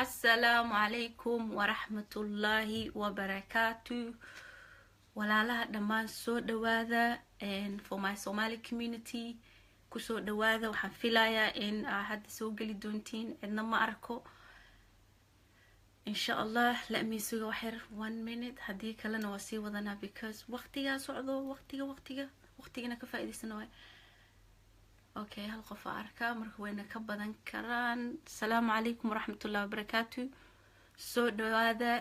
السلام عليكم ورحمة الله وبركاته. walaalaha dhammaan soo dhawaada for my Somali community ku soo dhawaada. waxaan filayaa in hadda soo gali doontiin cidna ma arko insha Allah. let me suga waxyar 1 minute haddii kalena waa sii wadanaa because waqtigaa socdo waqtigana ka faa'iidaysana waay. okay, hal qof arka marka wayna ka badan karaan. assalaamu calaykum waraxmatullahi wabarakaatu. soo dhawaada.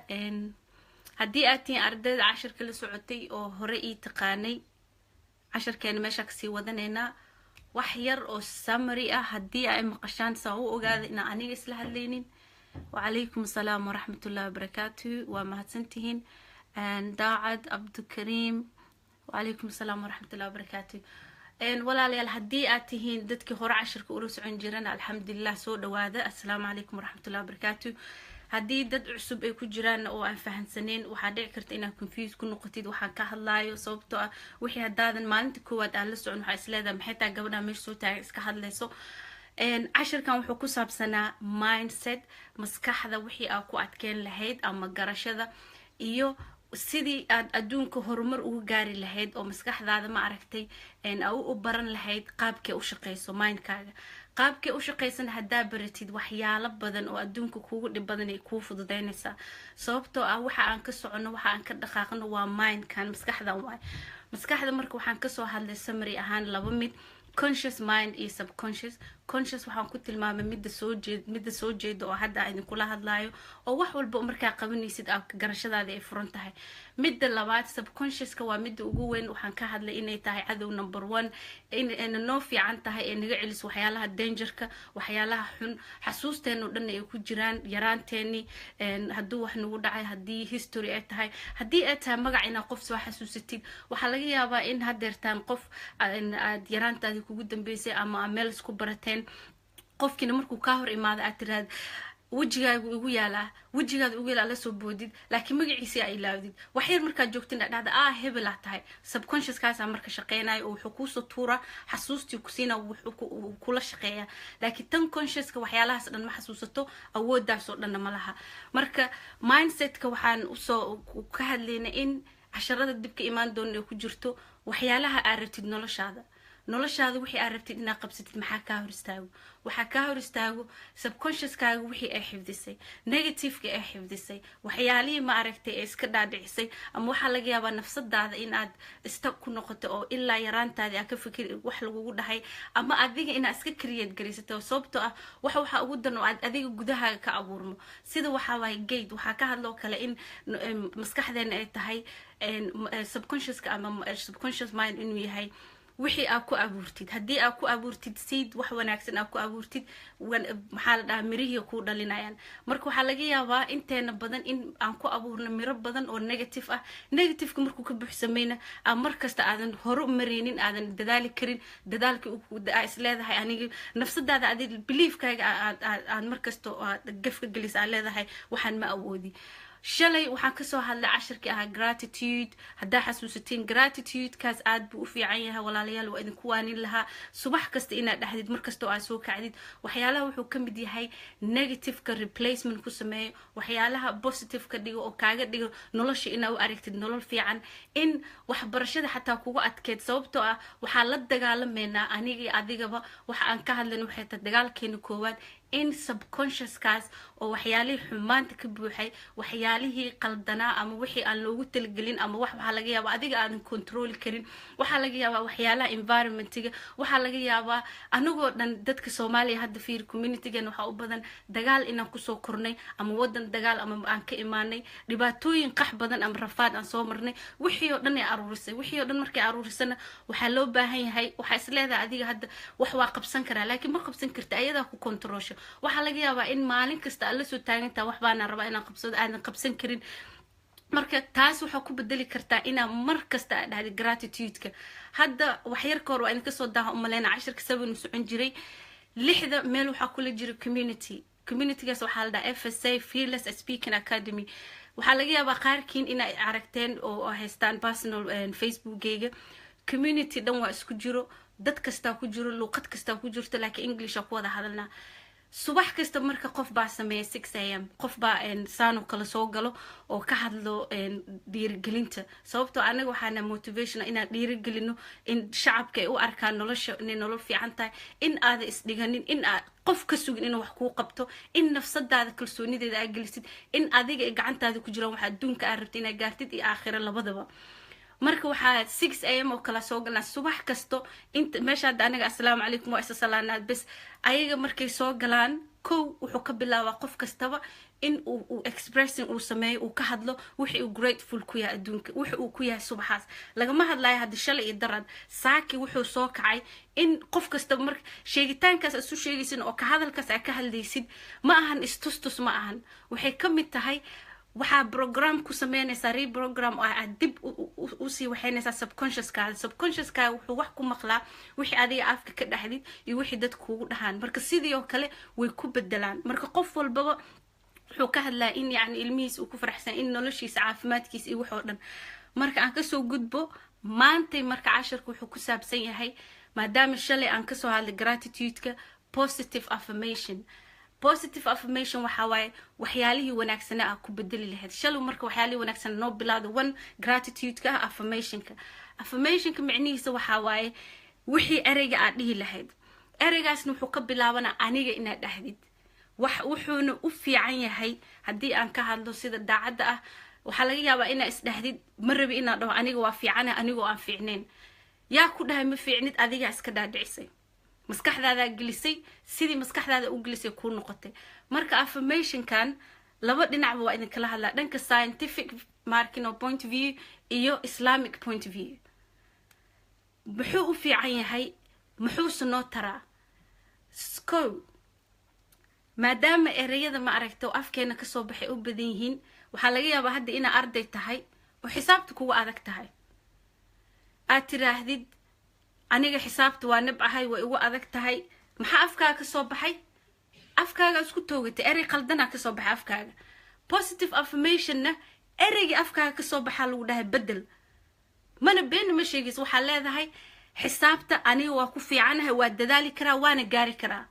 haddii aad tihiin ardayda casharka la socotay oo hore ii taqaanay, casharkeena meesha kasii wadaneynaa wax yar oo summary ah. haddii ay maqashaan saa u ogaada inaan aniga isla hadlaynin. wacalaykum assalaam waraxmatullahi wabarakaatu. waa mahadsantihiin. daacad cabdikariim, wacalaykum assalaam waraxmatullahi wabarakaatu. walaalayaal haddii aad tihiin dadkii hore casharka ula socon jirana alxamdulilah soo dhawaada. assalaamu calaykum waraxmatullahi wabarakaatu. haddii dad cusub ay ku jiraan oo aan fahansaneyn waxaa dhici karta inaad confuse ku noqotid waxaan ka hadlaayo, sababtoo ah wixii haddaadan maalinta koowaad aad la socon waxaa isleedahay maxay taa gabadha meesha soo taagan iska hadlayso. casharkan wuxuu ku saabsanaa mindset, maskaxda wixii aad ku adkeyn lahayd ama garashada iyo sidii aad adduunka horumar ugu gaari lahayd oo maskaxdaada ma aragtay u baran lahayd qaabkay u shaqeyso mindkaaga. qaabkay u shaqeysan haddaa baratid waxyaalo badan oo adduunka kuugu dhib badan ay kuu fududeynaysaa, sababtoo ah waxa aan ka socono waxa aan ka dhaqaaqno waa mindkan, maskaxdan waay. maskaxda marka waxaan kasoo hadlay summary ahaan laba mid, conscious mind iyo subconscious. conscious waxaan ku tilmaamay midda soo jeeda oo hadda aan idinkula hadlaayo oo wax walba markaa qabanaysid aad garashadaada ay furan tahay. midda labaad subconsciouska waa midda ugu weyn. waxaan ka hadlay inay tahay cadow number 1, inay noo fiican tahay ee naga celiso waxyaalaha dangerka, waxyaalaha xun, xasuusteena oo dhan ay ku jiraan yaraanteeni. hadduu wax nagu dhacay, haddii history ay tahay, haddii ay tahay magac inaad qof soo xasuusatid, waxaa laga yaabaa in hadeertaan qof aad yaraantaadii kugu dambeysay ama meel isku barateen qofkiina markuu kaa hor imaado aad tiraahd wejigaagu igu yaalaa, wejigaada ugu yaalaa la soo boodid laakiin magaciisa ay ilaawdid. waxyar markaad joogtin aad dhahda hebel ah tahay. subconsciouskaasaa marka shaqeynayo oo wuxuu kuusoo tuuraa xasuustii ku siina wuxuu kula shaqeeyaa, laakiin tan consciouska waxyaalahaas dhan ma xasuusato, awooddaasoo dhanna ma laha. marka mindsetka waxaan usoo ka hadlaynay in casharada dibka imaan doona ay ku jirto waxyaalaha aad rabtid noloshaada wixii aad rabtid inaad qabsatid maxaa kaa hor istaago. waxaa kaa hor istaago subconsciouskaaga wixii ay xifdisay, negativeka ay xifdisay, waxyaalihii ma aragtay ee iska dhaadhicisay, ama waxaa laga yaabaa nafsadaada in aad istab ku noqoto oo ilaa yaraantaadii aad ka fikir wax lagugu dhahay, ama adiga inaad iska create garaysato, sababtoo ah waxaa ugu dan oo aad adiga gudahaaga ka abuurmo. sida waxaa waaye gate. waxaa ka hadloo kale in maskaxdeena ay tahay subconsciouska ama subconscious mind inuu yahay wixii aad ku abuurtid. haddii aad ku abuurtid seed wax wanaagsan aad ku abuurtid, maxaa la dhahaa mirihii ku dhalinayaan. marka waxaa laga yaabaa inteena badan in aan ku abuurno miro badan oo negative ah. negativeka markuu ka buuxsamayna markasta aadan hore mareynin, aadan dadaali karin. dadaalka isleedahay aniga nafsadaada adi beliefkaaga aad markasta gafka gelis aad leedahay waxaan ma awoodi. shalay waxaan kasoo hadlay casharkii ahaa gratitude. haddaa xasuusatiin gratitudekaas aad buu u fiican yahay walaalayaal, waa idinku waanin lahaa subax kasta inaad dhahdid, markastoo aad soo kacdid. waxyaalaha wuxuu ka mid yahay negativeka replacement ku sameeyo, waxyaalaha positive ka dhigo oo kaaga dhigo nolosha inaad u aragtid nolol fiican. in waxbarashada xataa kugu adkeed, sababtoo ah waxaa la dagaalameynaa anigii adigaba. waxa aan ka hadlayn waxay tahay dagaalkeena koowaad in subconsciouskaas oo waxyaalihii xumaanta ka buuxay, waxyaalihii qaldanaa ama wixii aan loogu talagelin, ama waxaa laga yaabaa adiga aadan controli karin. waxaa laga yaabaa waxyaalaha environmentiga, waxaa laga yaabaa anagoo dhan dadka Soomaaliya hadda fiir communitygan waxaa u badan dagaal inaan kusoo kornay, ama wadan dagaal ama aan ka imaanay, dhibaatooyin qax badan ama rafaad aan soo marnay. wixii oo dhan ay aruurisay. wixii oo dhan markay aruurisana waxaa loo baahan yahay, waxaa isleedahay adiga hadda wax waa qabsan karaa, laakiin ma qabsan karta, ayadaa ku controlsho. waxaa laga yaabaa in maalin kasta aad la soo taagantaa wax baana rabaa inaan qabsado aadan qabsan karin. marka taas waxaa ku bedeli kartaa inaad mar kasta aad dhahday gratitudeka. hadda waxyarka hor waa idinka soo daaha umaleyna casharka 7 socon jiray. 6 meel waxaa kula jira communitygaas waxaa la dhahaa FSA, Fearless Speaking Academy. waxaa laga yaabaa qaarkiin inay aragteen oo haystaan personal facebookgayga. community dhan waa isku jiro, dad kastaa ku jiro, luuqad kastaa ku jirto, laakiin English ku wada hadalnaa. subax kasta marka qof baa sameeya 6am qof baa saano kala soo galo oo ka hadlo dhiirigelinta sababtoo anaga waxaana motivation inaan dhiirigelino in shacabka ay u arkaan nolosha inay nolol fiican tahay in aad isdhiganin in aad qof ka sugin inuu wax kuu qabto in nafsadaada kalsoonideeda aad gelisid in adiga ay gacantaada ku jiraan waxa adduunka aad rabtid inaad gaartid iyo aakhira labadaba marka waxaa 6am oo kala soo galnaa subax kasto inta meesha hadda anaga assalaamu calaykum waa isa salaanaad bas ayaga markay soo galaan kow wuxuu ka bilaabaa qof kastaba in uu expressing uu sameeyo uu ka hadlo wixii uu grateful ku yahay adduunka wixii uu ku yahay subaxaas lagama hadlayo hadda shalay iyo darad saaki wuxuu soo kacay in qof kastaba marka sheegitaankaas isu sheegaysin oo ka hadalkaas aad ka hadlaysid ma ahan istustus ma ahan waxay ka mid tahay waxaa program ku sameynaysaa reprogram oo aad dib u sii waxaynaysaa subconsciouska wuxuu wax ku maqlaa wixii adiga afka ka dhaxdid iyo wixii dadku kugu dhahaan marka sidii oo kale way ku bedelaan marka qof walbaba wuxuu ka hadlaa in yani ilmihiisa uu ku faraxsan in noloshiisa caafimaadkiisa iyo wax oo dhan marka aan kasoo gudbo maantay marka casharka wuxuu ku saabsan yahay maadaama shalay aan kasoo hadlay gratitude-ka positive affirmation waxa waaye waxyaalihii wanaagsan ah ku bedeli lahayd shalay marka waxyaalihii wanaagsan noo bilaado one gratitude-ka affirmation-ka macnihiisa waxa waaye wixii ereyga aad dhihi lahayd ereygaasna wuxuu ka bilaabanaa aniga inaad dhahdid wuxuuna u fiican yahay haddii aan ka hadlo sida daacadda ah waxaa laga yaabaa inaa isdhahdid ma rabi inaad dhaho aniga waa fiicana anigoo aan fiicnayn yaa ku dhahay ma fiicnid adigaa iska dhaadhicisay maskaxdaada gelisay sidii maskaxdaada u gelisay ku noqotay marka affirmation-kan laba dhinacba waa idin kala hadlaa dhanka scientific point of view iyo islamic point of view muxuu u fiican yahay muxuuse noo taraa maadaama ereyada ma aragto afkeena kasoo baxay u badan yihiin waxaa laga yaabaa hadda inaa arday tahay oo xisaabta kugu adag tahay aad tiraahdid aniga xisaabta waa nabcahay way ugu adag tahay maxaa afkaaga kasoo baxay afkaaga isku toogatay erey qaldanaa kasoo baxay afkaaga positive affirmationna ereygii afkaaga kasoo baxaa lagu dhahay bedel mana beena ma sheegaysa waxaa leedahay xisaabta aniga waa ku fiicanahay waa dadaali karaa waana gaari karaa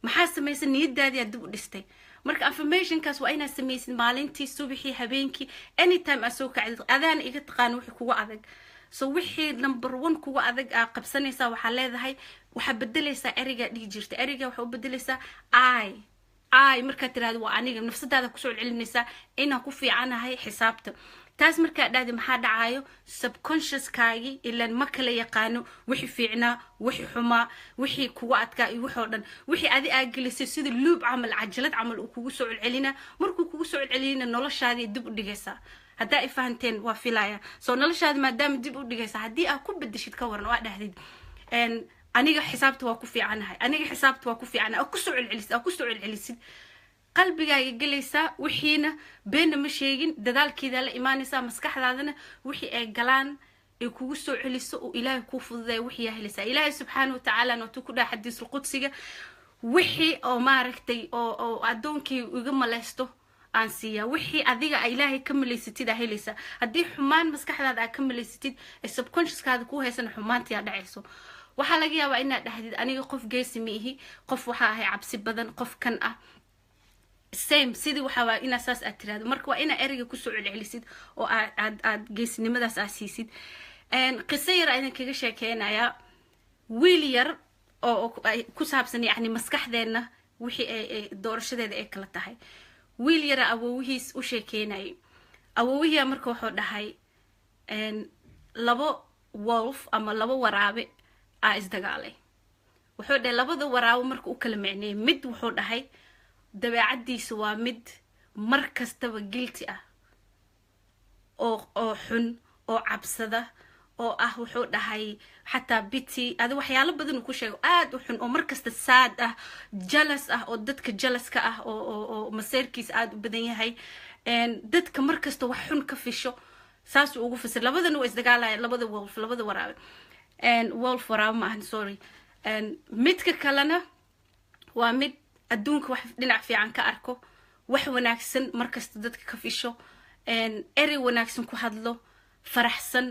maxaa samaysa niyadaadii aad dib u dhistay marka affirmationkaas waa inaad samaysid maalintii subaxii habeenkii anytime aad soo kacdid adaana iga taqaan wixii kugu adag so wixii number 1 kugu adag aad qabsanaysaa waxaa leedahay waxaa bedelaysaa ereyga dhihi jirta ereyga waxaa u bedelaysaa I markaad tiraahdo waa aniga nafsadaada kusoo celinaysaa inaan ku fiicanahay xisaabta taas markaa dhahdi maxaa dhacayo subconsciouskaagii ilaan ma kala yaqaano wixii fiicnaa wixii xumaa wixii kugu adkaa iyo wixoo dhan wixii adi aad gelisay sida luub camal cajalad camal uu kugu soo celcelina markuu kugu soo celcelina noloshaadii dib u dhigaysaa haddaa ifahanteen waa filaya soo noloshaada maadaama dib u dhigaysa haddii aad ku bedeshid ka waran waa dhahdid aniga xisaabta waa ku fiicanahay aniga xisaabta waa ku fiicanahay ku soo celcelisid qalbigaaga gelaysaa wixiina beena ma sheegin dadaalkeeda la imaanaysaa maskaxdaadana wixii ay galaan ay kugu soo celiso oo ilaahay kuu fududeeyo wixii yaa helaysaa ilaahay subxaanahu wa tacaala nootu ku dhaha xadiisul qudsiga wixii oo maaragtay oo addoonkii iga malaysto aan siiyaa wixii adiga ilaahay ka malaysatid aa helaysaa haddii xumaan maskaxdaada aad ka malaysatid ee subconsciouskaada ku haysana xumaantii aa dhacayso waxaa laga yaabaa inaad dhahdid aniga qof geesi ma ihi qof waxaa ahay cabsi badan qof kan ah same sidii waxaa waa inaad saas aad tiraahdo marka waa inaad ereyga kusoo celcelisid oo aad geesinimadaas aad siisid qiso yar ayaan kaga sheekeynayaa wiil yar oo ku saabsan yacni maskaxdeena wixii ay doorashadeeda ay kala tahay wiil yara awoowihiis u sheekeynayay awoowihiia marka wuxuu dhahay labo wolf ama labo waraabe aa isdagaalay wuxuu dhahay labada waraabe marka u kala micneeyay mid wuxuu dhahay dabeecadiisa waa mid mar kastaba guilty ah oo xun oo cabsada oo ah wuxuu dhahay xataa biti adi waxyaalo badan uu ku sheego aad u xun oo mar kasta sad ah jealous ah oo dadka jealouska ah oo maseerkiisa aad u badan yahay dadka mar kasta wax xun ka fisho saas uu ugu fasir labadana waa isdagaalayaan labada waraabe wolf waraabe ma ahan sorry midka kalena waa mid adduunka wax dhinac fiican ka arko wax wanaagsan markasta dadka ka fisho erey wanaagsan ku hadlo faraxsan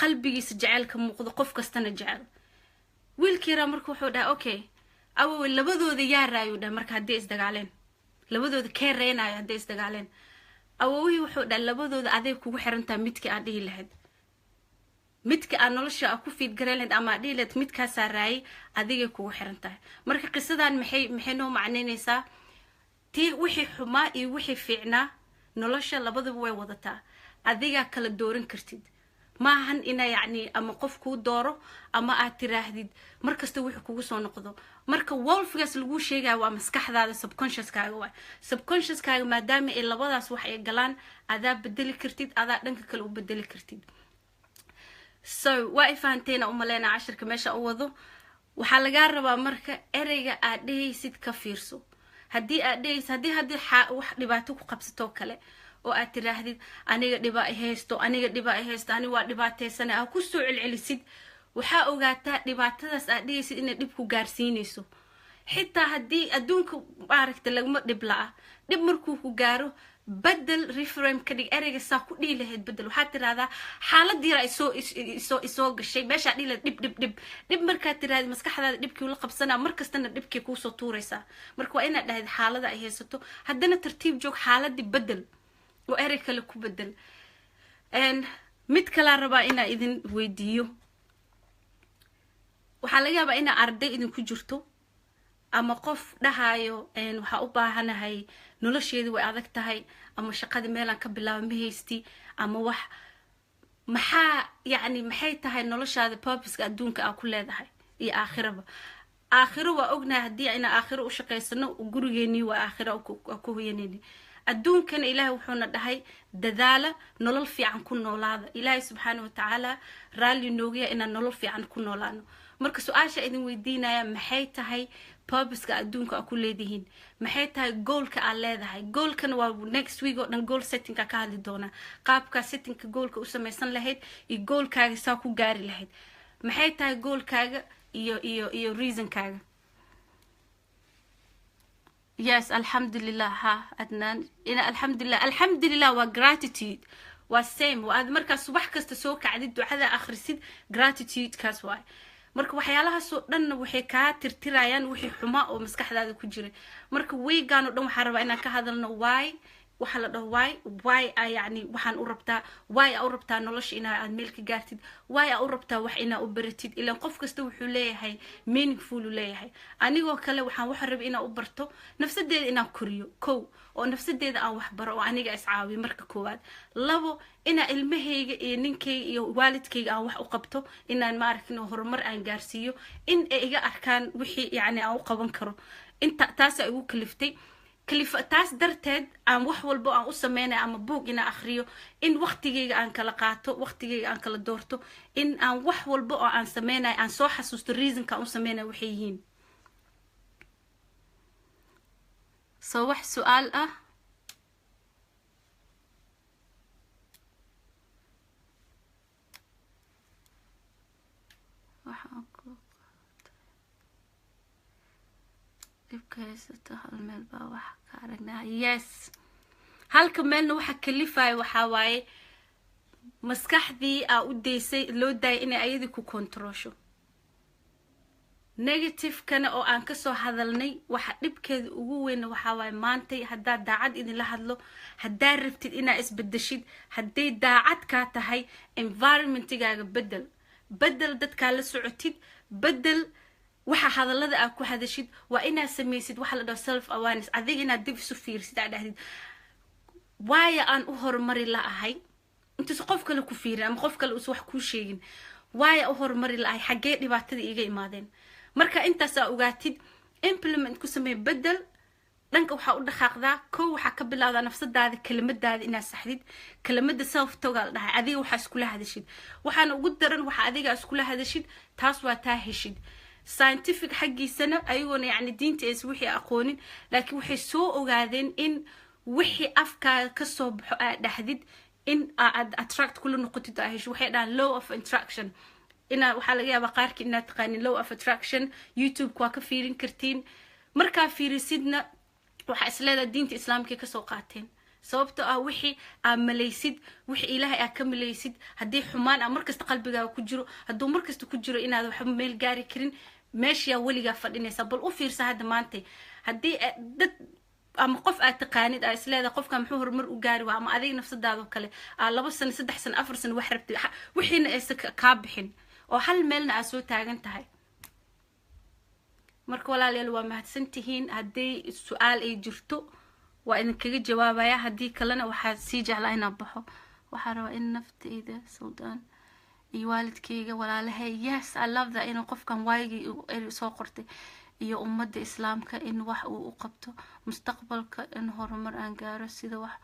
qalbigiisa jacayl ka muuqdo qof kastana jecel wiilkii yaraa marka wuxuu dhahay okay awow labadooda yaa raayo dhan marka haddii isdagaaleen labadooda kee reenayo haddii isdagaaleen awowihii wuxuu dhan labadooda aday kugu xirantahay midkii aad dhihi lahayd midka aan nolosha aad ku fiidgareyn lahayd ama aad dhihi lahayd midkaasaa raayay adigay kugu xiran tahay marka qisadan maxay noo macnaynaysaa tii wixii xumaa iyo wixii fiicnaa nolosha labadaba way wadataa adigaa kala dooran kartid maahan ina yacni ama qof kuu dooro ama aad tiraahdid markasta wixii kugu soo noqdo marka wolfigaas lagu sheegayo waa maskaxdaada subconsciouskaaga waay subconsciouskaaga maadaama ay labadaas wax ay galaan adaa bedeli kartid adaa dhanka kale u bedeli kartid so waa fahanteena umaleena cashirka meesha u wado waxaa lagaa rabaa marka ereyga aad dhehaysid ka fiirso haddii aad dhehaysid haddii wax dhibaato ku qabsatoo kale oo aad tiraahdid aniga dhiba ay haysto ani waa dhibaataysan aad ku soo celcelisid waxaa ogaataa dhibaatadaas aad dhehaysid inay dhib ku gaarsiinayso xitaa haddii adduunka maaragta laguma dhib la'a dhib markuu ku gaaro بدل ريفريم كدي أريج ساكو دي لهاد بدل وحتى هذا حالة ديرا إسوق الشيء باش عدي له دب مركات هذا مسكح هذا دب كي ولقب سنة مركز تنا دب كي كوسو توريسا مركوا إنا ده الحالة ده هي ستو هدنا ترتيب جوك حالة دي بدل وأريج لكو بدل إن متكلا ربا إنا إذن فيديو وحاليا بقى إنا أردي إذن كجرتو ama qof dhahayo waxa u baahanahay nolosheedu way adag tahay ama shaqada meel aan ka bilaabo ma haysti ama wax maxay tahay noloshaada purpose-ka adduunka aad ku leedahay iyo aakhiraba aakhiro waa ognahay haddii ayna aakhiro u shaqaysano gurigeennii waa aakhiro ku hoyanayni adduunkana ilaahay wuxuuna dhahay dadaala nolol fiican ku noolaada ilaahay subxaanahu watacaala raalli noogiya inaan nolol fiican ku noolaano marka su-aasha idin weydiinaya maxay tahay purpose-ka adduunka aad ku leedihiin maxay tahay goalka aad leedahay goalkana waa next week oo dhan goal setting-ka ka hadli doona qaabka setting-ka goalka u samaysan lahayd iyo goalkaaga saa ku gaari lahayd maxay tahay goalkaaga iyo reason-kaaga yes alxamdulillah ha adnaan ina alxamdulillah waa gratitude waa same waa aad markaa subax kasta soo kacdid ducada akhrisid gratitude-kaas waay marka waxyaalahaas oo dhan waxay ka tirtirayaan wixii xuma oo maskaxdaada ku jira marka weegaan oo dhan waxa rabaa inaan ka hadalno why waxa la dhaho why yani waxaan u rabtaa nolosha inaad meel ka gaartid why u rabtaa wax inaad u baratid ilaan qof kasta wuxuu leeyahay meaningful u leeyahay anigoo kale waxaan waxa rabaa inaan u barto nafsadeeda inaan koriyo kow oo nafsadeeda aan wax baro oo aniga iscaawiyo marka koowaad labo inaan ilmahayga iyo ninkayga iyo waalidkayga aan wax u qabto inaan maaragtay horumar aan gaarsiiyo in ay iga arkaan wixii yani aan u qaban karo inta taas ay ugu kaliftay taas darteed aan wax walbo aan u sameynay ama buug inaan akhriyo in waqtigayga aan kala qaato waqtigayga aan kala doorto in aan wax walbo oo aan sameynay aan soo xasuusto reasonka aan u sameynay waxay yihiin soo wax su'aal ah dhibkaysato hal meel baa waxa ka aragnaa yes halka meelna waxa kalifayo waxaa waaye maskaxdii aa u daysay loo daayay inay ayadii ku kontroosho negative-kana oo aan kasoo hadalnay waxa dhibkeeda ugu weyn waxaa waaye maantay haddaad daacad idinla hadlo haddaad rabtid inaad isbedeshid hadday daacad kaa tahay environmentigaaga bedel dadkaa la socotid bedel waxa hadallada aad ku hadashid waa inaad samaysid waxa la dhaho self awareness adiga inaad dib isu fiirsid aad dhahdid waayo aan u horumari la'ahay intaas qof kale ku fiirin ama qof kale us wax kuu sheegin waayo u horumari la'ahay xaggee dhibaatada iiga imaadeen marka intaas aa ogaatid implement ku samee bedel dhanka waxaa u dhaqaaqdaa kow waxaa ka bilowdaa nafsadaada kelimadaada inaad saxdid kelimada self toga la dhahay adiga waxaa iskula hadashid waxaana ugu daran waxa adiga iskula hadashid taas waa taa heshid scientific xaqiisana ayagoona yani diinta is wixii aqoonin laakiin waxay soo ogaadeen in wixii afkaaga ka soo baxo aad dhahdid in aad attract kula noqotid aad hesho waxay dhahaan law of attraction ina waxaa laga yaabaa qaarkii inaad taqaanin law of attraction youtube-ka waa ka fiirin kartiin markaa fiirisidna waxaa isleedaha diinta islaamka kasoo qaateen sababtoo ah wixii aad malaysid wixii ilaahay aad ka malaysid haddii xumaan markasta qalbigaaga ku jiro hadduu markasta ku jiro inaad waxba meel gaari karin ماشي وليغا فدينيسا بل او فيرسا هدا مانتي هدي دد ama qof aad taqaanid ay isleedahay qofka muxuu horumar u gaari waa ama adiga nafsadaada kale 2 sano 3 sano 4 sano wax rabtay wixiina ay ka bixin oo hal meelna aad soo taagan tahay marka walaalayaal waa mahadsantihiin haddii su'aal ay jirto waa in kaga jawaabaya haddii kalena waxa si jeclaa inaan baxo waxa rabaa in naftayda Suudaan iyo waalidkayga walaalahay yes I love that inuu qofkan waayigi soo qortay iyo ummadda islaamka in wax uu u qabto mustaqbalka in horumar aan gaaro sida wax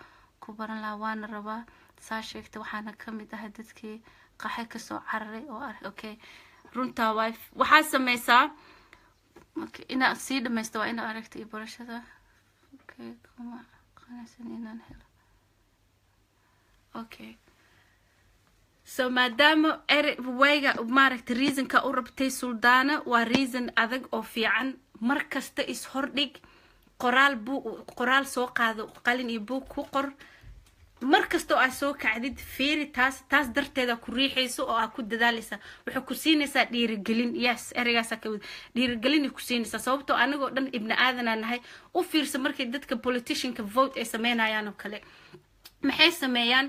ku baran lahaa waana rabaa saa sheegtay waxaana ka mid ah dadkii qaxay ka soo cararay oo okay runta waxa sameeysaa ina sii dhamaysto waa ina aragtay barashada okay kuma qanasan inaan helo okay so madam wayga maaragtay reasonka u rabtay Suldaana waa reason adag oo fiican markasta is hordhig qoraal soo qaado qalin iyo buug ku qor markasta oo soo kacdid fiiri taas darteeda ku riixayso oo aad ku dadaalaysa waxa ku siinaysaa dhiirigelin yes ereygaas ka wad dhiirigelin ku siinaysaa sababtoo anagoo dhan ibn aadan nahay u fiirsa markay dadka politicianka vote ay sameynayaan oo kale maxay sameeyaan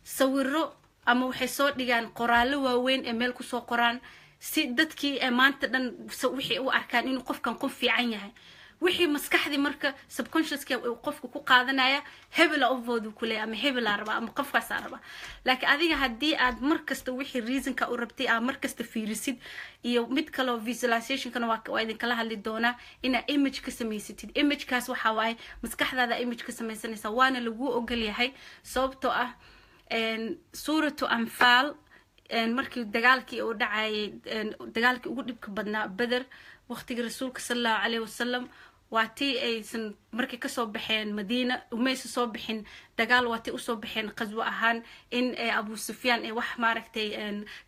sawiro ama waxay soo dhigaan qoraallo waaweyn ee meel ku soo qoraan si dadkii maanta dhan wixii u arkaan inuu qofkan qof fiican yahay wixii maskaxdi marka subconsciously qofku ku qaadanaya hebel oo vote ku leeyahay ama hebel arba ama qofkaas arba laakiin adiga hadii aad markasta wixii reasonka u rabtay aad markasta fiirisid iyo mid kale visualization kana waa idin kala hadli doona ina image ka sameysatid image kaas waxa waay maskaxdaada image ka sameysanaysa waana lagu ogol yahay sababtoo ah suuratu anfaal markii dagaalkii uu dhacay dagaalkii ugu dhibka badnaa badar waqtiga rasuulka sallallahu alayhi wasallam waatii aysan markii ka soo baxeen Madiina umaysa soo bixin dagaal waatii u soo baxeen qaswa ahaan in Abu Sufyaan ay wax maaragtay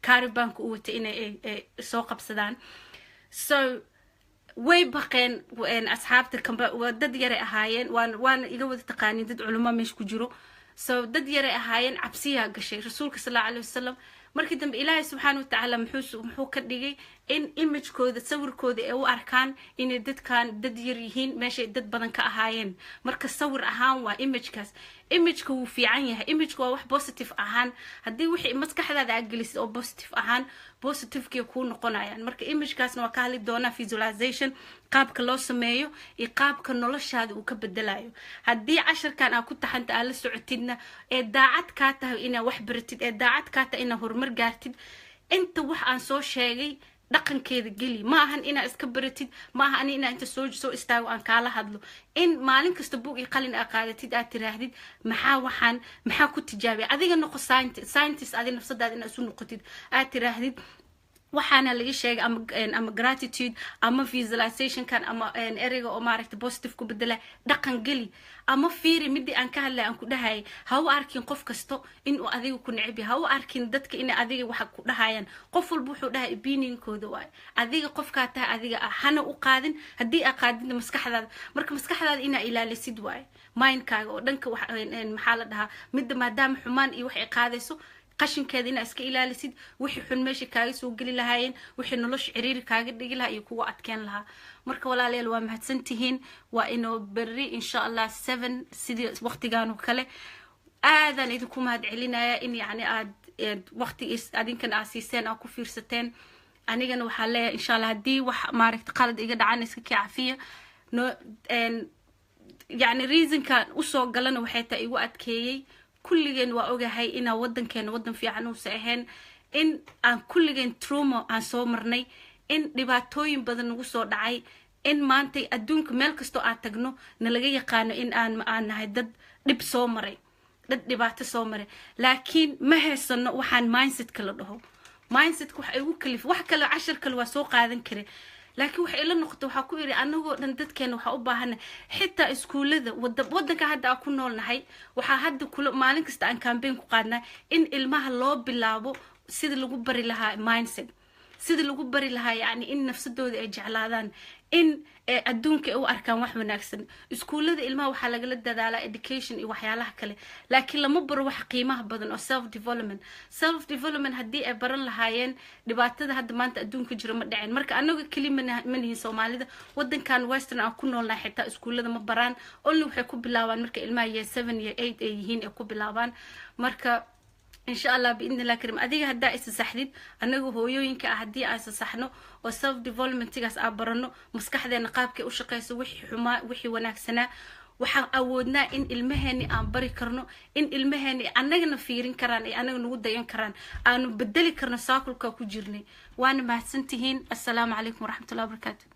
Karibanka u watay in ay soo qabsadaan so way baqeen asxaabta dad yar ahaayeen waan iga wada taqaanin dad culimo meesh ku jiro so dad yar ahaayeen cabsiya gashay rasuulka sallallahu alayhi wasallam markii dambe Ilaahay subhanahu wa ta'ala muxuu ka dhigay in image-kooda sawirkooda ay u arkaan in dadkan dad yar yihiin meesha dad badan ka ahaayeen marka sawir ahaan waa image-kaas image-ku wuu fiican yahay image-ku waa wax positive ahaan haddii wixii maskaxdaada aad gelisay oo positive ahaan positive-kii ku noqonayaan marka image-kaasna waa ka hadli doonaa visualization qaabka loo sameeyo iyo qaabka noloshaada uu ka bedelayo haddii casharkan aad ku taxanta aad la socotidna ee daacad ka tahay inaad wax baratid ee daacad ka tahay inaad horumar gaartid inta wax aan soo sheegay dhaqankeeda geli ma ahan ina iska baratid ma ahan ina inta soo istaago aan kala hadlo in maalin kasta buug iyo qalin aad qaadatid aad tiraahdid maxaa ku tijaabiya adiga noqo scientist adiga nafsadaada inaad isu noqotid aad tiraahdid waxaana laga sheegay ama gratitude ama visualization kan ama ereyga oo maaragtay positive ku bedela dhaqan gali ama fiiri midii aan ka hadlay aan ku dhahay ha u arkin qof kasto in uu adiga ku neceb yahay ha u arkin dadka in adiga wax ku dhahayaan qof walba wuxuu dhahay opinionkooda waay adiga qofka tahay adiga hana u qaadin hadii aad qaadid maskaxdaada marka maskaxdaada ina ilaalisid waay mindkaaga oo dhanka wax maxaa la dhahaa midda maadaama xumaan iyo wax ay qaadayso qashinkeeda ina iska ilaalisid wixii xun meesha kaaga soo gali lahaayeen wixii nolosh ciriiri kaaga dhigi lahaa iyo kuwa adkeen lahaa marka walaalayaal waa mahadsantihiin waa inoo berri insha Allah 7 sidii waqtigan oo kale aadan idinku mahad celinaya in yani aad waqti adinkan aasiiseen aan ku fiirsateen anigana waxa leeyahay insha Allah hadii wax maaragtay qalad iga dhacaan iska kaafiya no yani reasonka u soo galana waxay tahay igu adkeeyay kulligeen waa ogahay ina wadankeena wadan fiican uu saaheen in aan kulligeen trauma aan soo marnay in dhibaatooyin badan ugu soo dhacay in maanta adduunka meel kasto aan tagno na laga yaqaano in aan nahay dad dhib soo maray dad dhibaato soo maray laakiin ma heysano waxaan mindset kala dhaho mindset wax ay ugu kalif wax kale cashar kale waa soo qaadan kare laakiin waxa ila noqdo waxa ku iri anagoo dhan dadkeena waxa u baahan xitaa iskuulada wadanka hadda aan ku noolnahay waxa hadda kula maalin kasta aan campaign ku qaadnaa in ilmaha loo bilaabo sida lagu bari lahaa mindset sida lagu bari lahaa yani in nafsadooda ay jeclaadaan in adduunka u arkaan wax wanaagsan iskuulada ilmaha waxa laga la dadaalaa education iyo waxyaalaha kale laakiin lama baro wax qiimaha badan oo self development haddii ay baran lahaayeen dhibaatada hadda maanta adduunka jira ma dhaceen marka anaga kali manihin Soomaalida wadankan western aan ku noolnahay xitaa iskuulada ma baraan only waxay ku bilaabaan marka ilmaha year 7 year 8 ay yihiin ay ku bilaabaan marka إن شاء الله بإذن الله كريم أديك هدا إستسحديد أنا هويوينك أهدي أستسحنو وسلف ديفلوبمنت تيجاس أبرنو مسكح ذا نقابك وشقيس وحي حما وحي وناكسنا وحاولنا إن المهني أنبري كرنو إن المهني أنا نفيرين كران أنا نود ين كران أنا بدلي كرنا ساكل كوجرني وأنا مع سنتين السلام عليكم ورحمة الله وبركاته